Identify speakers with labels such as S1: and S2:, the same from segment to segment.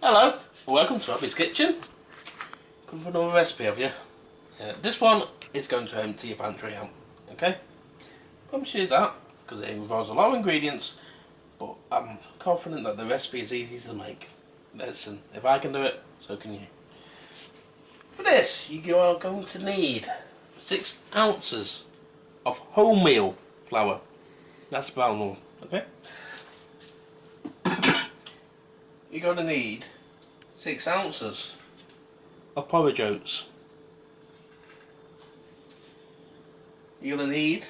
S1: Hello, welcome to Robbie's kitchen. Come for another recipe, have you? This one is going to empty your pantry out, okay? Promise you that, because it involves a lot of ingredients, but I'm confident that the recipe is easy to make. Listen, if I can do it, so can you. For this, you are going to need 6 ounces of wholemeal flour. That's brown one, okay? You're going to need 6 ounces of porridge oats. You're going to need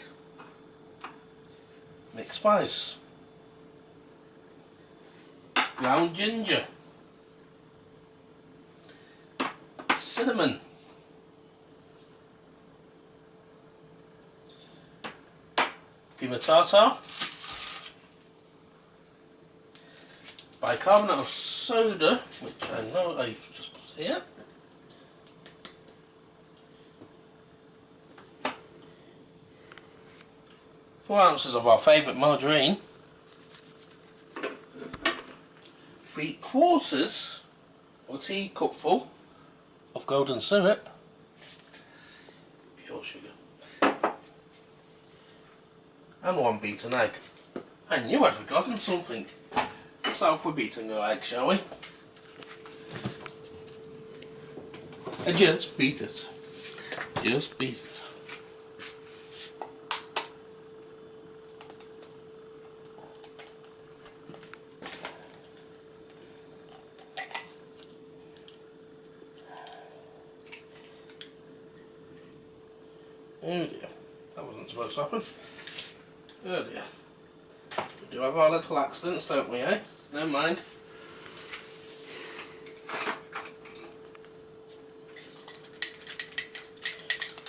S1: mixed spice, ground ginger, cinnamon, cream of tartar, bicarbonate of soda, which I know I've just put here, four ounces of our favourite margarine, 3/4 of a teacupful of golden syrup, pure sugar, and 1 beaten egg. I knew I'd forgotten something. So off with beating your egg, shall we? And just beat it. Just beat it. Oh dear, that wasn't supposed to happen. Oh dear. We do have our little accidents, don't we, eh? Never mind.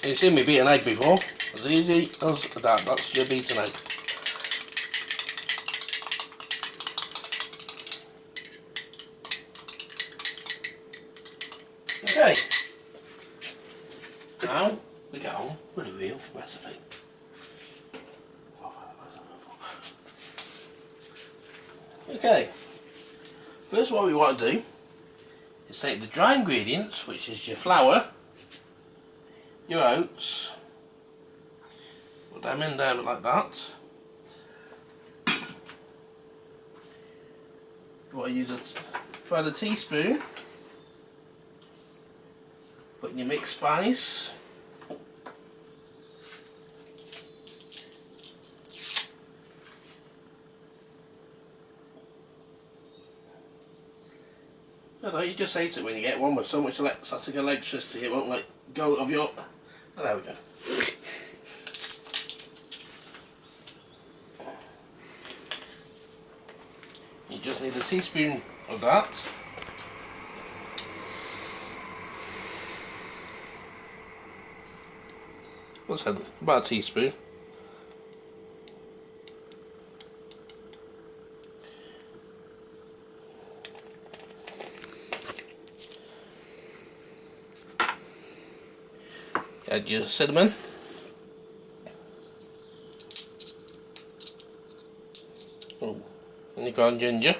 S1: You've seen me beat an egg before. As easy as that. That's your beaten egg. Okay. Now we get on with the real recipe. Okay, first what we want to do is take the dry ingredients, which is your flour, your oats, put them in there like that. You want to use a teaspoon, put in your mixed spice, I know, you just hate it when you get one with so much static electricity it won't let go of your... Oh, there we go. You just need a teaspoon of that. Let's have about a teaspoon. Add your cinnamon, and your ground ginger,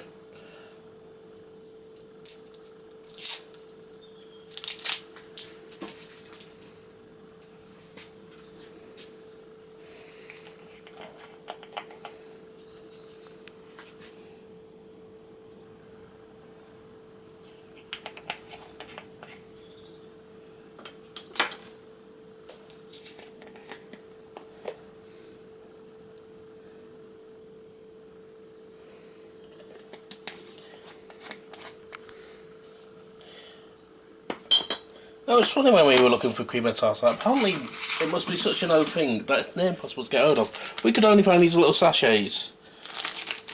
S1: Now it's funny when we were looking for cream of tartar, apparently it must be such an old thing that it's near impossible to get hold of. We could only find these little sachets.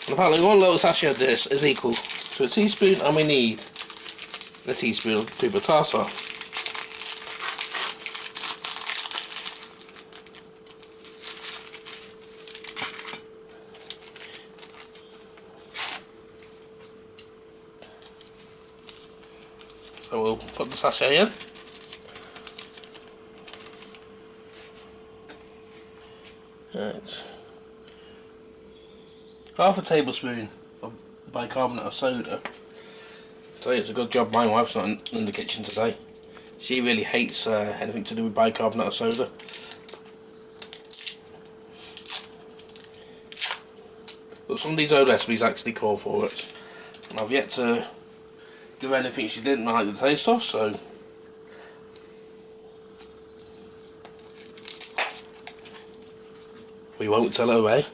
S1: And apparently one little sachet of this is equal to a teaspoon, and we need a teaspoon of cream of tartar. So we'll put the sachet in. Right. Half a tablespoon of bicarbonate of soda, tell you, it's a good job my wife's not in the kitchen today. She really hates anything to do with bicarbonate of soda. But some of these old recipes actually call for it. And I've yet to give her anything she didn't like the taste of, so... we won't tell her away.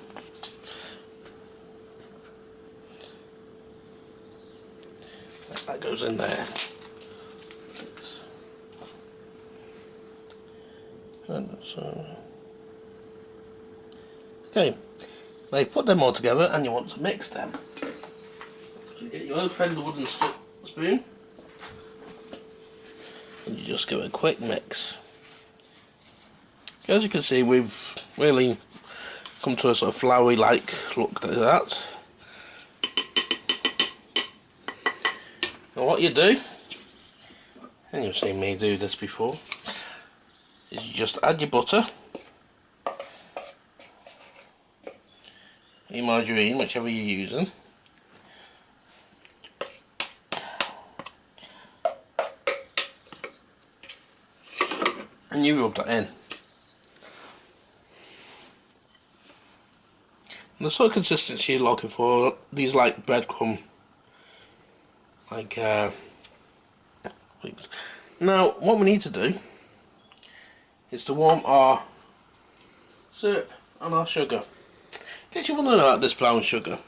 S1: That goes in there. And so... okay. Now you've put them all together and you want to mix them. So you get your old friend the wooden spoon and you just give it a quick mix. As you can see, we've really come to a sort of floury like look like that. Now what you do, and you've seen me do this before, is you just add your butter, your margarine, whichever you're using, and you rub that in. And the sort of consistency you're looking for, these like breadcrumb like things. Now what we need to do is to warm our syrup and our sugar. In case you want to know about this brown sugar,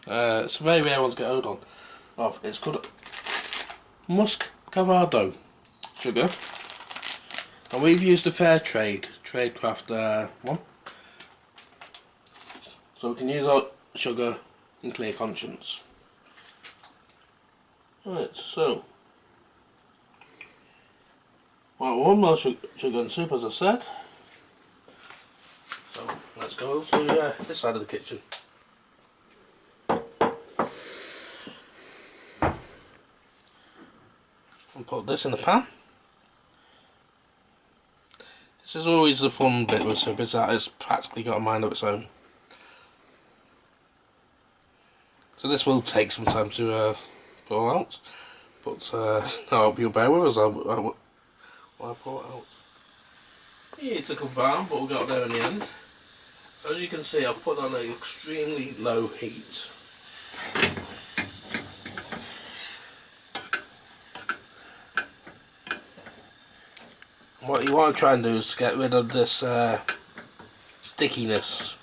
S1: it's a very rare one to get hold of. It's called Muscovado sugar, and we've used the fair tradecraft one, so we can use our sugar in clear conscience. Right, so warm our sugar and soup, as I said. So let's go to this side of the kitchen. And put this in the pan. This is always the fun bit with soup, is that it's practically got a mind of its own. So this will take some time to pour out, but I hope you'll bear with us while I pour it out. It took a while, but we got there in the end. As you can see, I've put on an extremely low heat. What you want to try and do is get rid of this stickiness.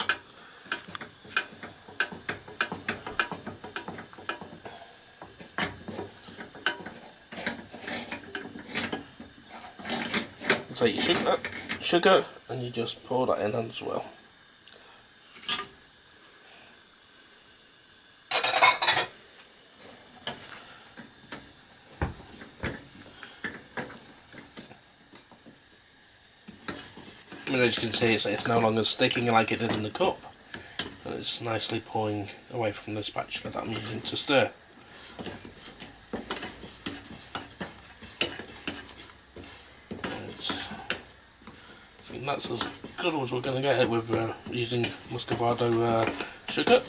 S1: Take your sugar and you just pour that in as well. I mean, as you can see, it's no longer sticking like it did in the cup, and it's nicely pouring away from the spatula that I'm using to stir. That's as good as we're going to get it with using Muscovado sugar.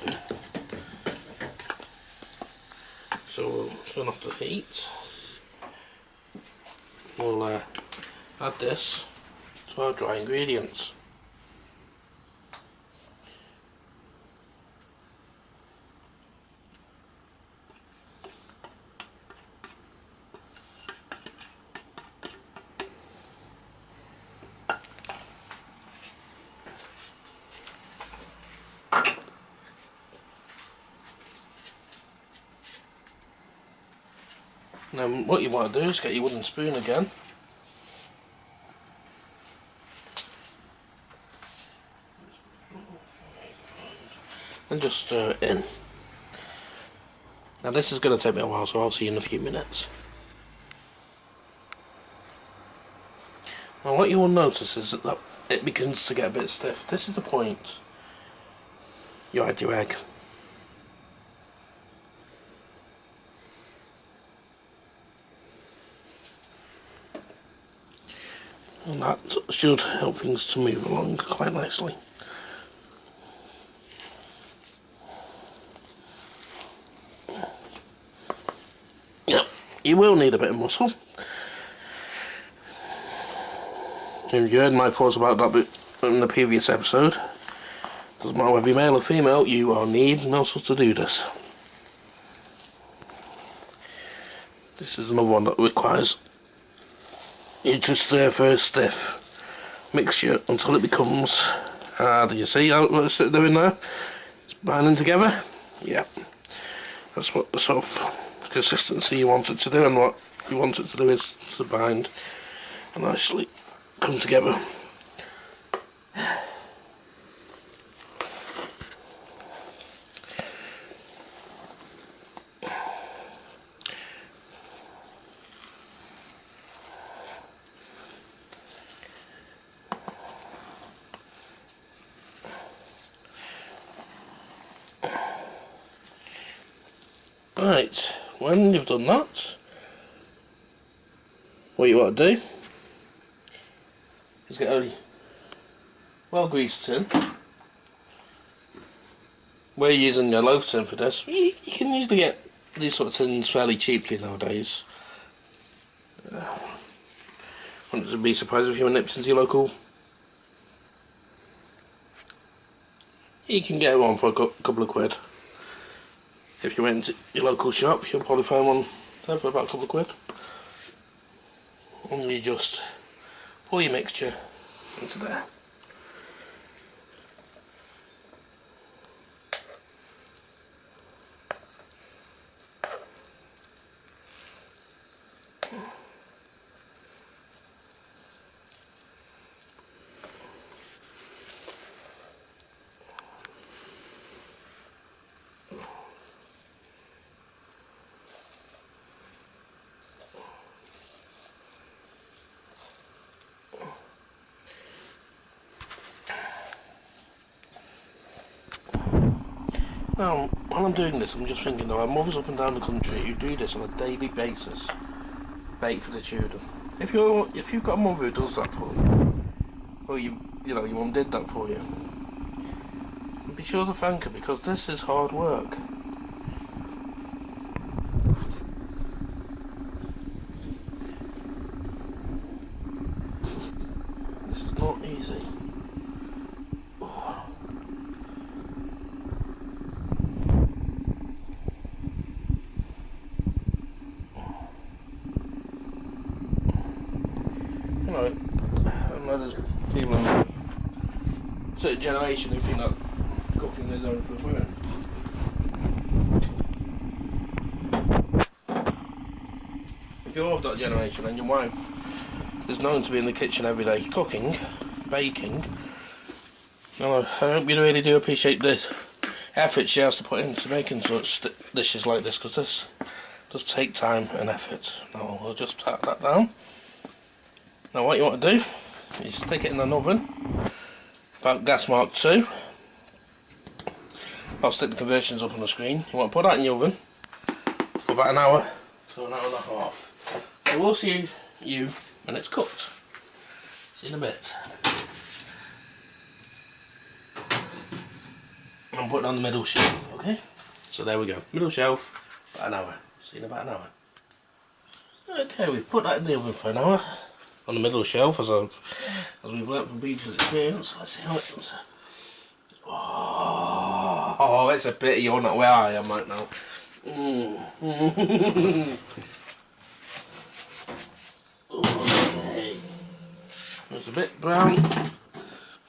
S1: So we'll turn off the heat. We'll add this to our dry ingredients. Now what you want to do is get your wooden spoon again, and just stir it in. Now this is going to take me a while, so I'll see you in a few minutes. Now what you will notice is that it begins to get a bit stiff. This is the point you add your egg. And that should help things to move along quite nicely. Yep, you will need a bit of muscle. And you heard my thoughts about that bit in the previous episode. Doesn't matter whether you're male or female, you will need muscle to do this. This is another one that requires you to stir for a stiff mixture until it becomes hard. You see how it's doing there? It's binding together. Yeah, that's what the sort of consistency you want it to do, and what you want it to do is to bind and actually come together. Right, when you've done that, what you want to do is get a well greased tin. We're using a loaf tin for this. You can usually get these sort of tins fairly cheaply nowadays. Wouldn't be surprised if you went nips into your local. You can get one for a couple of quid. If you went to your local shop, you'll probably find one there for about a couple of quid. And you just pour your mixture into there. Now, while I'm doing this, I'm just thinking, there are mothers up and down the country who do this on a daily basis, bake for the children. If you've got a mother who does that for you, or you know your mum did that for you, be sure to thank her, because this is hard work. This is not easy. I know there's people in a certain generation who think that cooking is only for women. If you're of that generation and your wife is known to be in the kitchen every day cooking, baking, I hope you really do appreciate the effort she has to put into making such dishes like this, because this does take time and effort. Now I'll just tap that down. Now what you want to do is stick it in an oven, about gas mark 2. I'll stick the conversions up on the screen. You want to put that in the oven for about an hour to an hour and a half. So we'll see you when it's cooked. See you in a bit. I'm putting it on the middle shelf, okay? So there we go, middle shelf, about an hour. See you in about an hour. Okay, we've put that in the oven for an hour. On the middle shelf, as we've learnt from Beach's experience. Let's see how it comes. Oh, it's a pity you're not where I am right now. Okay. It's a bit brown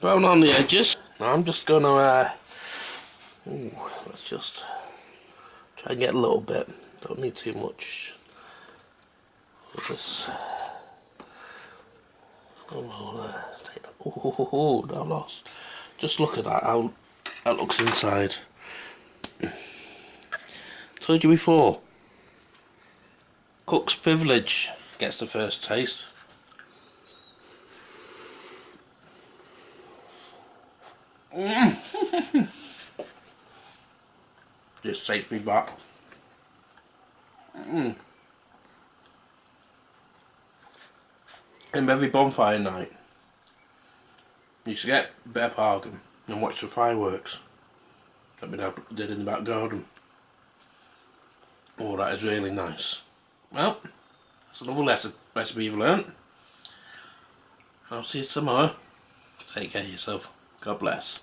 S1: on the edges. Now I'm just gonna let's just try and get a little bit. Don't need too much of this. Oh, I lost. Just look at that, how that looks inside. Told you before. Cook's privilege gets the first taste. Just takes me back. In every bonfire night, you used to get a bit of Parkin and watch the fireworks that my dad did in the back garden. Oh, that is really nice. well, that's another recipe you've learnt. I'll see you tomorrow. Take care of yourself. God bless.